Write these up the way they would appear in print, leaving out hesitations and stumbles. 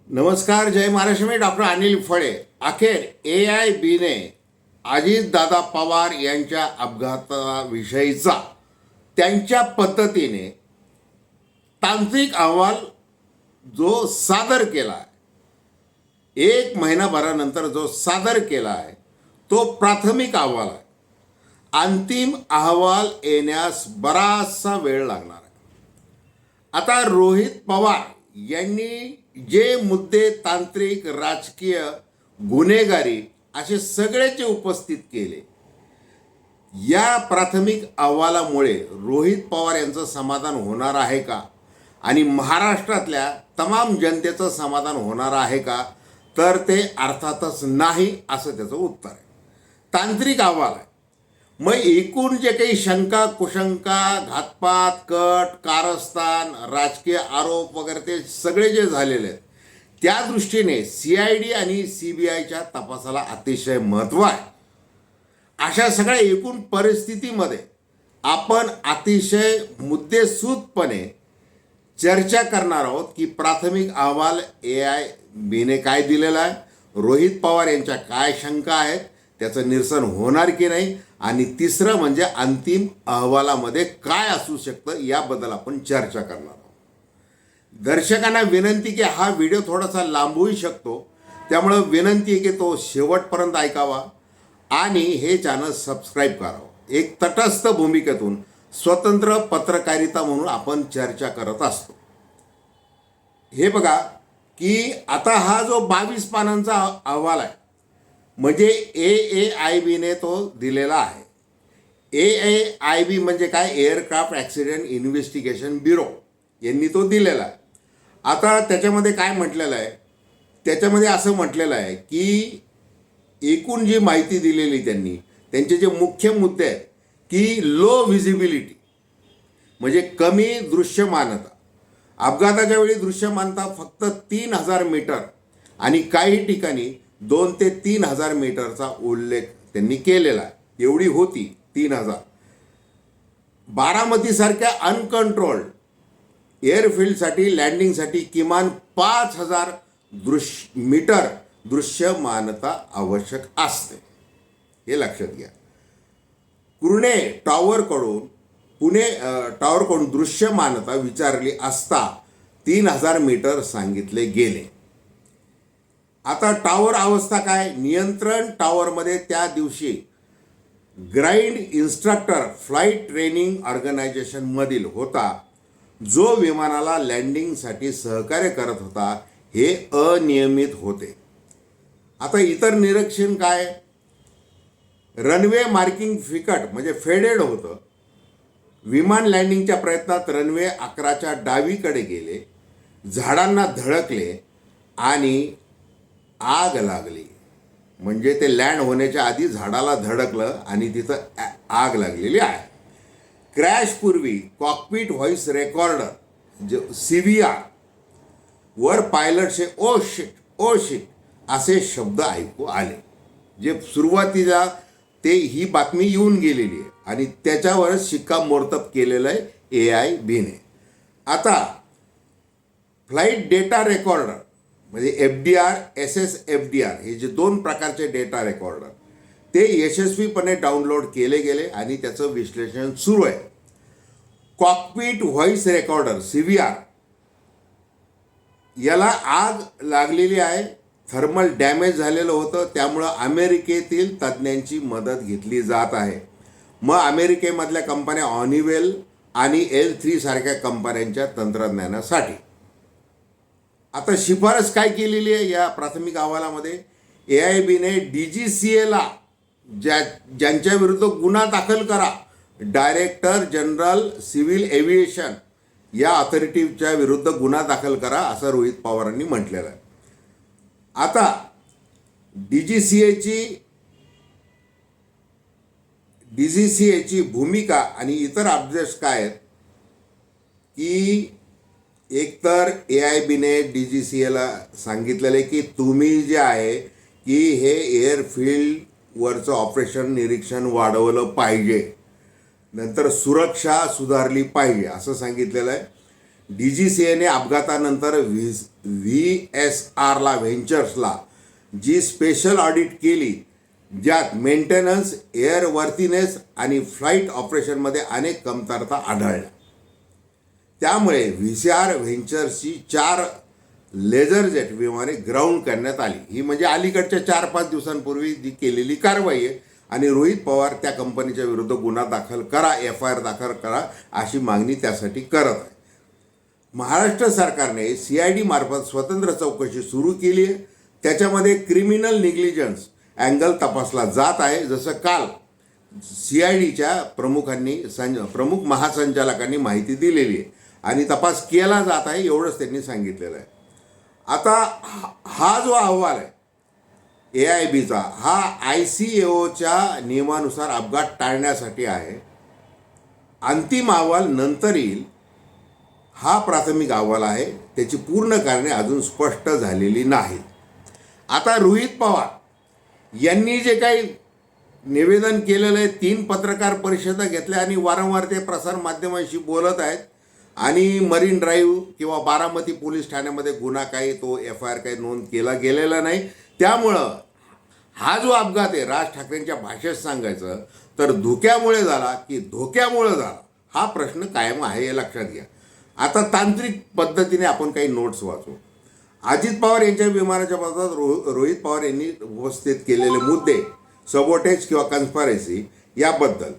नमस्कार, जय महाराष्ट्र. मी डॉक्टर अनिल फळे. अखेर AIBने अजितदादा पवार यांच्या अपघाताविषयीचा त्यांच्या पद्धतीने तांत्रिक अहवाल जो सादर केला आहे, 1 महिनाभरानंतर जो सादर केला आहे तो प्राथमिक अहवाल आहे. अंतिम अहवाल येण्यास बराचसा वेळ लागणार आहे. आता रोहित पवार यांनी जे मुद्दे तांत्रिक, राजकीय, गुन्हेगारी असे सगळेचे उपस्थित केले, या प्राथमिक अहवालामुळे रोहित पवार यांचं समाधान होणार आहे का आणि महाराष्ट्रातल्या तमाम जनतेचं समाधान होणार आहे का, तर ते अर्थातच नाही असं त्याचं उत्तर आहे. तांत्रिक अहवाल आहे. मग एकूण जे काही शंका कुशंका, घातपात, कट, कारस्थान, राजकीय आरोप वगैरे ते सगळे जे झालेले आहेत, त्या दृष्टीने CID आणि CBIच्या तपासाला अतिशय महत्त्व आहे. अशा सगळ्या एकूण परिस्थितीमध्ये आपण अतिशय मुद्देसूदपणे चर्चा करणार आहोत की प्राथमिक अहवाल AIBने काय दिलेला आहे, रोहित पवार यांच्या काय शंका आहेत, त्याचं निरसन होणार की नाही, आणि तिसरं म्हणजे अंतिम अहवालामध्ये काय असू शकतं याबद्दल आपण चर्चा करणार आहोत. दर्शकांना विनंती की हा व्हिडिओ थोडासा लांबूही शकतो, त्यामुळं विनंती आहे की तो शेवटपर्यंत ऐकावा आणि हे चॅनल सबस्क्राईब करावं. एक तटस्थ भूमिकेतून स्वतंत्र पत्रकारिता म्हणून आपण चर्चा करत असतो. हे बघा की आता हा जो 22 पानांचा अहवाल आहे, म्हणजे AIBने तो दिलेला आहे. AIB म्हणजे काय, एअरक्राफ्ट ॲक्सिडेंट इन्व्हेस्टिगेशन ब्युरो यांनी तो दिलेला आहे. आता त्याच्यामध्ये काय म्हटलेलं आहे, त्याच्यामध्ये असं म्हटलेलं आहे की एकूण जी माहिती दिलेली त्यांचे जे मुख्य मुद्दे आहेत की लो व्हिजिबिलिटी म्हणजे कमी दृश्यमानता. अपघाताच्या वेळी दृश्यमानता फक्त 3000 मीटर आणि काही ठिकाणी 2 ते 3000 मीटरचा उल्लेख त्यांनी केलेला आहे. एवढी होती 3000. बारामतीसारख्या अनकंट्रोल्ड एअरफील्डसाठी लँडिंगसाठी किमान 5000 मीटर दृश्यमानता आवश्यक असते, हे लक्षात घ्या. पुणे टॉवरकडून दृश्यमानता विचारली असता 3000 मीटर सांगितले गेले. आता टॉवर अवस्था काय, नियंत्रण टॉवरमध्ये त्या दिवशी ग्राइंड इन्स्ट्रक्टर फ्लाईट ट्रेनिंग ऑर्गनायझेशनमधील होता, जो विमानाला लँडिंगसाठी सहकार्य करत होता, हे अनियमित होते. आता इतर निरीक्षण काय, रनवे मार्किंग फिकट म्हणजे फेडेड होतं. विमान लँडिंगच्या प्रयत्नात रनवे 11च्या डावीकडे गेले, झाडांना धडकले आणि आग लागली. म्हणजे ते लँड होण्याच्या आधी झाडाला धडकलं आणि तिथं आग लागलेली आहे. क्रॅशपूर्वी कॉकपिट व्हॉइस रेकॉर्डर जे CVR वर पायलटचे ओ शिट असे शब्द ऐकू आले, जे सुरुवातीला ही बातमी येऊन गेलेली आहे आणि त्याच्यावर शिक्कामोर्तब केलेलं आहे AIBने. आता फ्लाईट डेटा रेकॉर्डर म्हणजे FDR, SSFDR हे जे 2 प्रकारचे डेटा रेकॉर्डर ते यशस्वीपणे डाउनलोड केले गेले आणि त्याचं विश्लेषण सुरू आहे. कॉकपिट व्हॉइस रेकॉर्डर CVR याला आग लागलेली आहे, थर्मल डॅमेज झालेलं होतं, त्यामुळं अमेरिकेतील तज्ज्ञांची मदत घेतली जात आहे. मग अमेरिकेमधल्या कंपन्या हॉनिवेल आणि L3 सारख्या कंपन्यांच्या तंत्रज्ञानासाठी आता शिफारस काय केलेली आहे या प्राथमिक अहवालामध्ये, AIBने DGCAला ज्यांच्या विरुद्ध गुन्हा दाखल करा, डायरेक्टर जनरल सिव्हिल एव्हिएशन या अथॉरिटीच्या विरुद्ध गुन्हा दाखल करा, असं रोहित पवारांनी म्हटलेलं आहे. आता DGCAची भूमिका आणि इतर अपडेट्स काय आहेत की एकतर AIBने DGCAला सांगितलेलं आहे की तुम्ही जे आहे की हे एअरफील्डवरचं ऑपरेशन निरीक्षण वाढवलं पाहिजे, नंतर सुरक्षा सुधारली पाहिजे असं सांगितलेलं आहे. DGCAने अपघातानंतर VSRला व्हेंचर्सला जी स्पेशल ऑडिट केली, ज्यात मेंटेनन्स, एअरवर्थीनेस आणि फ्लाईट ऑपरेशनमध्ये अनेक कमतरता आढळल्या. त्यामुळे VSR व्हेंचर्सची 4 लेझरजेट विमाने ग्राउंड करण्यात आली. ही म्हणजे अलीकडच्या 4-5 दिवसांपूर्वी जी केलेली कारवाई आहे. आणि रोहित पवार त्या कंपनीच्या विरुद्ध गुन्हा दाखल करा, FIR दाखल करा अशी मागणी त्यासाठी करत आहे. महाराष्ट्र सरकारने CID मार्फत स्वतंत्र चौकशी सुरू केली आहे. त्याच्यामध्ये क्रिमिनल निग्लिजन्स अँगल तपासला जात आहे. जसं काल CIDच्या प्रमुख महासंचालकांनी माहिती दिलेली आहे आणि तपास केला जात आहे, एवढंच त्यांनी सांगितलेलं आहे. आता हा जो अहवाल आहे AIBचा, हा ICAOच्या नियमानुसार अपघात टाळण्यासाठी आहे. अंतिम अहवाल नंतर येईल. हा प्राथमिक अहवाल आहे, त्याची पूर्ण कारणे अजून स्पष्ट झालेली नाहीत. आता रोहित पवार यांनी जे काही निवेदन केलेलं आहे, 3 पत्रकार परिषदा घेतल्या आणि वारंवार ते प्रसारमाध्यमांशी बोलत आहेत. आणि मरीन ड्राईव्ह किंवा बारामती पोलीस ठाण्यामध्ये गुन्हा काही तो FIR काही नोंद केला गेलेला नाही. त्यामुळं हा जो अपघात आहे, राज ठाकरेंच्या भाषेत सांगायचं तर धोक्यामुळे झाला की धोक्यामुळे झाला, हा प्रश्न कायम आहे, हे लक्षात घ्या. आता तांत्रिक पद्धतीने आपण काही नोट्स वाचू. अजित पवार यांच्या विमानाच्या बाबतीत रोहित पवार यांनी उपस्थित केलेले मुद्दे, सबोटेज किंवा कन्स्पायरसी याबद्दल.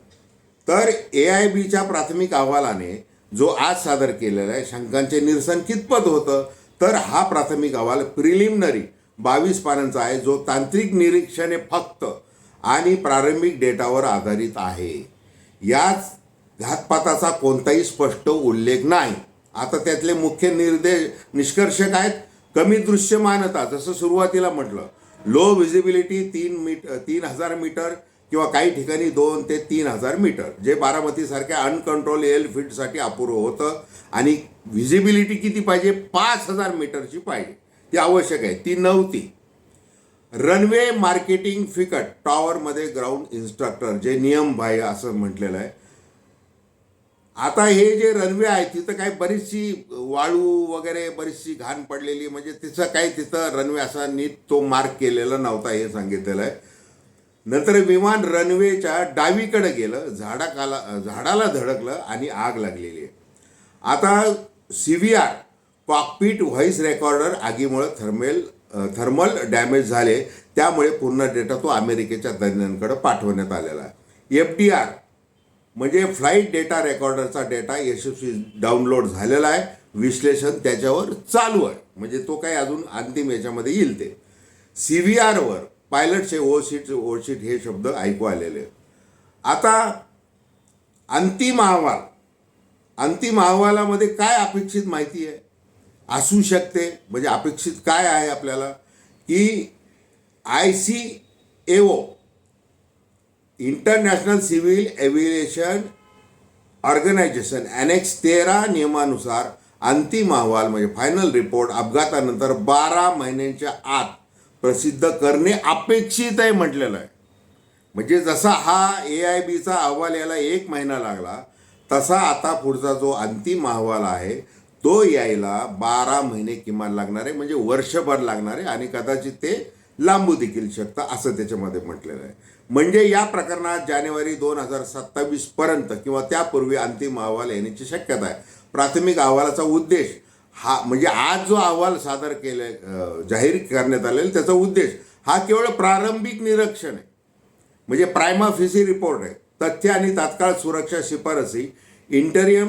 तर AIBच्या प्राथमिक अहवालाने जो आज सादर केलेला आहे, शंकांचे निरसन कितपत होतं, तर हा प्राथमिक अहवाल प्रिलिमिनरी 22 पानांचा आहे, जो तांत्रिक निरीक्षणे फक्त आणि प्रारंभिक डेटावर आधारित आहे. याच घातपाताचा कोणताही स्पष्ट उल्लेख नाही. आता त्यातले मुख्य निष्कर्ष काय आहेत? कमी दृश्यमानता, जसं सुरुवातीला म्हटलं, लो व्हिजिबिलिटी 3,000 मीटर किंवा काही ठिकाणी 2 ते 3,000 मीटर, जे बारामतीसारख्या अनकंट्रोल एअरफील्डसाठी अपुरं होतं. आणि व्हिजिबिलिटी किती पाहिजे? 5,000 मीटरची पाहिजे, ती आवश्यक आहे, ती नव्हती. रनवे मार्केटिंग फिकट टॉवरमध्ये ग्राउंड इन्स्ट्रक्टर, जे नियमबाह्य असं म्हटलेलं आहे. आता हे जे रनवे आहे तिथं काही बरीचशी वाळू वगैरे बरीचशी घाण पडलेली, म्हणजे तिचं काही तिथं रनवे असा नीट तो मार्क केलेला नव्हता, हे सांगितलेलं आहे. नंतर विमान रनवेच्या डावीकडे गेलं, झाडाला धडकलं आणि आग लागलेली आहे. आता CVR कॉकपिट व्हॉइस रेकॉर्डर आगीमुळे थर्मल डॅमेज झाले, त्यामुळे पूर्ण डेटा तो अमेरिकेच्या तज्ज्ञांकडे पाठवण्यात आलेला आहे. FDR म्हणजे फ्लाईट डेटा रेकॉर्डरचा डेटा यशस्वी डाउनलोड झालेला आहे, विश्लेषण त्याच्यावर चालू आहे, म्हणजे तो काही अजून अंतिम याच्यामध्ये येईल. ते CVRवर पायलटचे ओशीट हे शब्द ऐकू आलेले. आता अंतिम अहवालामध्ये काय अपेक्षित माहिती आहे असू शकते, म्हणजे अपेक्षित काय आहे आपल्याला, की ICAO international civil aviation organisation annex 13 नियमानुसार अंतिम अहवाल म्हणजे फायनल रिपोर्ट अपघातानंतर 12 महिन्यांच्या आत प्रसिद्ध करणे अपेक्षित आहे म्हटलेलं आहे. म्हणजे जसा हा AIBचा अहवाल याला 1 महिना लागला, तसा आता पुढचा जो अंतिम अहवाल आहे तो यायला 12 महिने किमान लागणार आहे, म्हणजे वर्षभर लागणार आहे आणि कदाचित ते लांबू देखील शकतं, असं त्याच्यामध्ये म्हटलेलं आहे. म्हणजे या प्रकरणात जानेवारी 2027 पर्यंत किंवा त्यापूर्वी अंतिम अहवाल येण्याची शक्यता आहे. प्राथमिक अहवालाचा उद्देश हा म्हणजे आज जो अहवाल सादर जाहीर करण्यात आलेला त्याचा उद्देश हा केवळ प्रारंभिक निरीक्षण आहे, म्हणजे प्रायमा फेसी रिपोर्ट आहे. तथ्य आणि तात्काळ सुरक्षा शिफारसी इंटरियम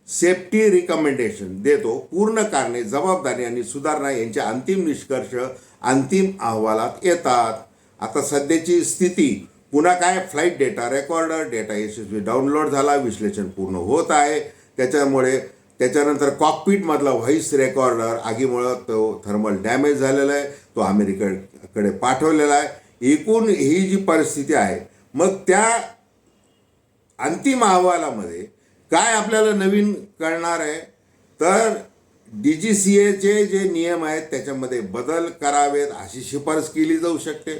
सेफ्टी रिकमेंडेशन देतो. पूर्ण कारणे, जबाबदारी आणि सुधारणा यांचे अंतिम निष्कर्ष अंतिम अहवालात येतात. आता सध्याची स्थिती पुन्हा काय, फ्लाईट डेटा रेकॉर्डर डेटा यशस्वी डाउनलोड झाला, विश्लेषण पूर्ण होत आहे. त्याच्यानंतर कॉकपिटमधला व्हॉइस रेकॉर्डर आगीमुळं तो थर्मल डॅमेज झालेला आहे, तो अमेरिकेकडे पाठवलेला आहे. एकूण ही जी परिस्थिती आहे, मग त्या अंतिम अहवालामध्ये काय आपल्याला नवीन कळणार आहे, तर DGCAचे जे नियम आहेत त्याच्यामध्ये बदल करावेत अशी शिफारस केली जाऊ शकते.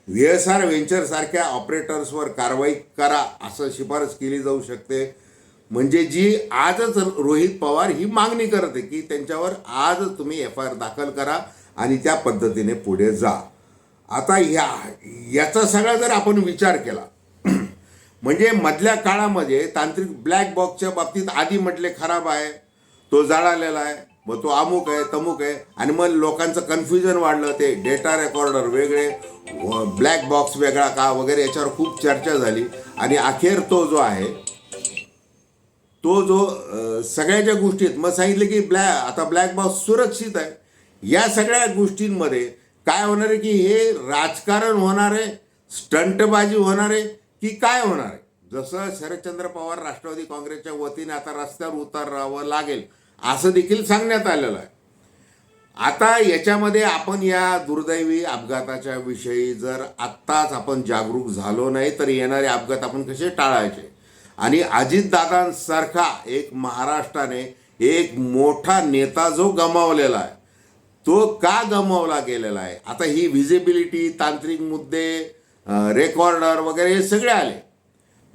VSR व्हेंचरसारख्या ऑपरेटर्सवर कारवाई करा असं शिफारस केली जाऊ शकते. म्हणजे जी आजच रोहित पवार ही मागणी करत आहे की त्यांच्यावर आजच तुम्ही FIR दाखल करा आणि त्या पद्धतीने पुढे जा. आता याचा सगळा जर आपण विचार केला म्हणजे मधल्या काळामध्ये तांत्रिक ब्लॅक बॉक्सच्या बाबतीत आधी म्हटले खराब आहे, तो जळालेला आहे, मग तो अमुक आहे तमुक आहे, आणि मग लोकांचं कन्फ्युजन वाढलं. ते डेटा रेकॉर्डर वेगळे, ब्लॅक बॉक्स वेगळा का वगैरे याच्यावर खूप चर्चा झाली. आणि अखेर तो जो सगळ्या ज्या गोष्टीत मग सांगितलं की आता ब्लॅक बॉक्स सुरक्षित आहे. या सगळ्या गोष्टींमध्ये काय होणार आहे की हे राजकारण होणार आहे, स्टंटबाजी होणार आहे की काय होणार आहे. जसं शरदचंद्र पवार राष्ट्रवादी काँग्रेसच्या वतीने आता रस्त्यावर उतरावं लागेल असं देखील सांगण्यात आलेलं आहे. आता याच्यामध्ये आपण या दुर्दैवी अपघाताच्या विषयी जर आत्ताच आपण जागरूक झालो नाही तर येणारे अपघात आपण कसे टाळायचे. आणि अजितदादांसारखा एक महाराष्ट्राने एक मोठा नेता जो गमावलेला आहे तो का गमावला गेलेला आहे. आता ही व्हिजिबिलिटी, तांत्रिक मुद्दे, रेकॉर्डर वगैरे हे सगळे आले,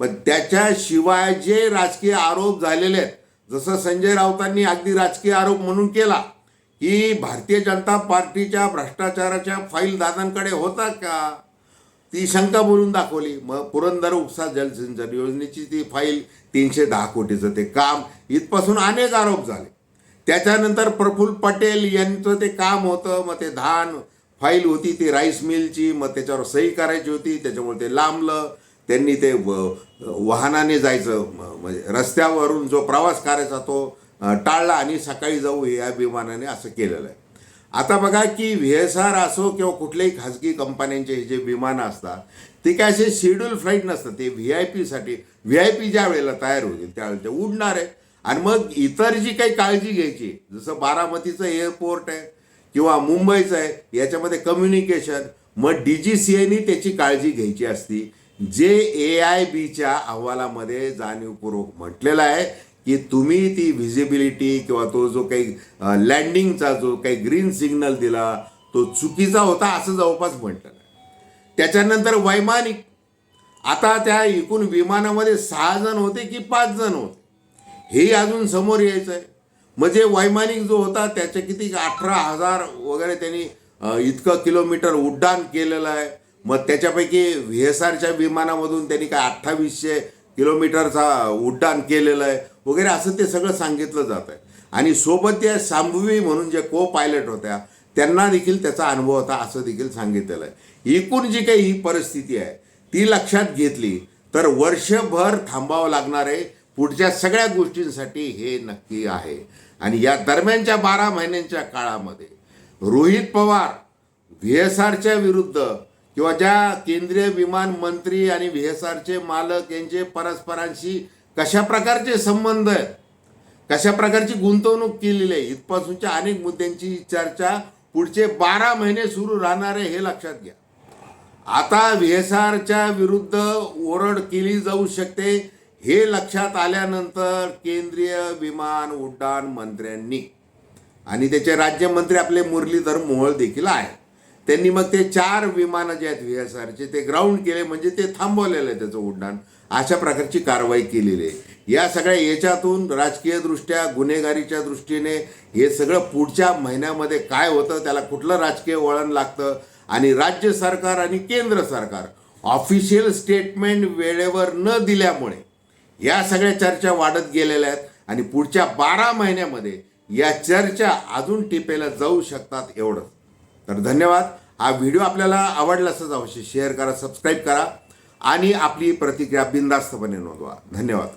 पण त्याच्याशिवाय जे राजकीय आरोप झालेले आहेत, जसं संजय राऊतांनी अगदी राजकीय आरोप म्हणून केला की भारतीय जनता पार्टीच्या भ्रष्टाचाराच्या फाईल दादांकडे होता का, ती शंका बोलून दाखवली. मग पुरंदर उपसा जलसिंचन योजनेची ती फाईल 310 कोटीचं ते काम, इथपासून अनेक आरोप झाले. त्याच्यानंतर प्रफुल्ल पटेल यांचं ते काम होतं, मग ते धान फाईल होती ती राईस मिलची, मग त्याच्यावर सही करायची होती, त्याच्यामुळे ते लांबलं. त्यांनी ते वाहनाने जायचं म्हणजे रस्त्यावरून जो प्रवास करायचा तो टाळला आणि सकाळी जाऊ या विमानाने असं केलेलं आहे. आता बघा की VSR असो किंवा कुठल्याही खाजगी कंपन्यांचे जे विमानं असतात ते काय असे शेड्यूल फ्लाईट नसतात. ते VIP ज्या वेळेला तयार होतील त्यावेळेला ते उडणार आहे. आणि मग इतर जी काही काळजी घ्यायची, जसं बारामतीचं एअरपोर्ट आहे किंवा मुंबईचं आहे, याच्यामध्ये कम्युनिकेशन, मग DGCAने त्याची काळजी घ्यायची असती. जे AIBच्या अहवालामध्ये जाणीवपूर्वक म्हटलेलं आहे की तुम्ही ती व्हिजिबिलिटी किंवा तो जो काही लँडिंगचा जो काही ग्रीन सिग्नल दिला तो चुकीचा होता असं जवळपास म्हटलं आहे. त्याच्यानंतर वैमानिक, आता त्या एकूण विमानामध्ये 6 जण होते की 5 जण होते हे अजून समोर यायचं आहे. म्हणजे वैमानिक जो होता त्याचे किती 18,000 वगैरे त्यांनी इतकं किलोमीटर उड्डाण केलेलं आहे. मग त्याच्यापैकी VSRच्या विमानामधून त्यांनी काय 2800 किलोमीटरचा उड्डाण केलेलं आहे वगैरे असं ते सगळं सांगितलं जात आहे. आणि सोबत त्या शांभवी म्हणून जे को पायलट होत्या त्यांना देखील त्याचा अनुभव होता असं देखील सांगितलेलं आहे. एकूण जी काही ही परिस्थिती आहे ती लक्षात घेतली तर वर्षभर थांबावं लागणार आहे पुढच्या सगळ्या गोष्टींसाठी हे नक्की आहे. आणि या दरम्यानच्या 12 महिन्यांच्या काळामध्ये रोहित पवार VSRच्या विरुद्ध किंवा ज्या केंद्रीय विमान मंत्री आणि VSRचे मालक यांचे परस्परांशी कशा प्रकारचे संबंध आहेत, कशा प्रकारची गुंतवणूक केलेली आहे, इथपासूनच्या अनेक मुद्द्यांची चर्चा पुढचे 12 महिने सुरू राहणार आहे हे लक्षात घ्या. आता VSRच्या विरुद्ध ओरड केली जाऊ शकते हे लक्षात आल्यानंतर केंद्रीय विमान उड्डाण मंत्र्यांनी आणि त्याचे राज्यमंत्री आपले मुरलीधर मोहोळ देखील आहेत, त्यांनी मग ते 4 विमानं जे आहेत VSRचे ते ग्राउंड केले, म्हणजे ते थांबवलेलं आहे त्याचं उड्डाण. अशा प्रकारची कारवाई केलेली आहे. या सगळ्या याच्यातून राजकीयदृष्ट्या गुन्हेगारीच्या दृष्टीने हे सगळं पुढच्या महिन्यामध्ये काय होतं, त्याला कुठलं राजकीय वळण लागतं आणि राज्य सरकार आणि केंद्र सरकार ऑफिशियल स्टेटमेंट वेळेवर न दिल्यामुळे या सगळ्या चर्चा वाढत गेलेल्या आहेत आणि पुढच्या 12 महिन्यामध्ये या चर्चा अजून टिपेला जाऊ शकतात एवढं. तर धन्यवाद. हा व्हिडिओ आपल्याला आवडला असेल अवश्य शेअर करा, सबस्क्राईब करा आणि आपली प्रतिक्रिया बिनधास्तपणे नोंदवा. धन्यवाद.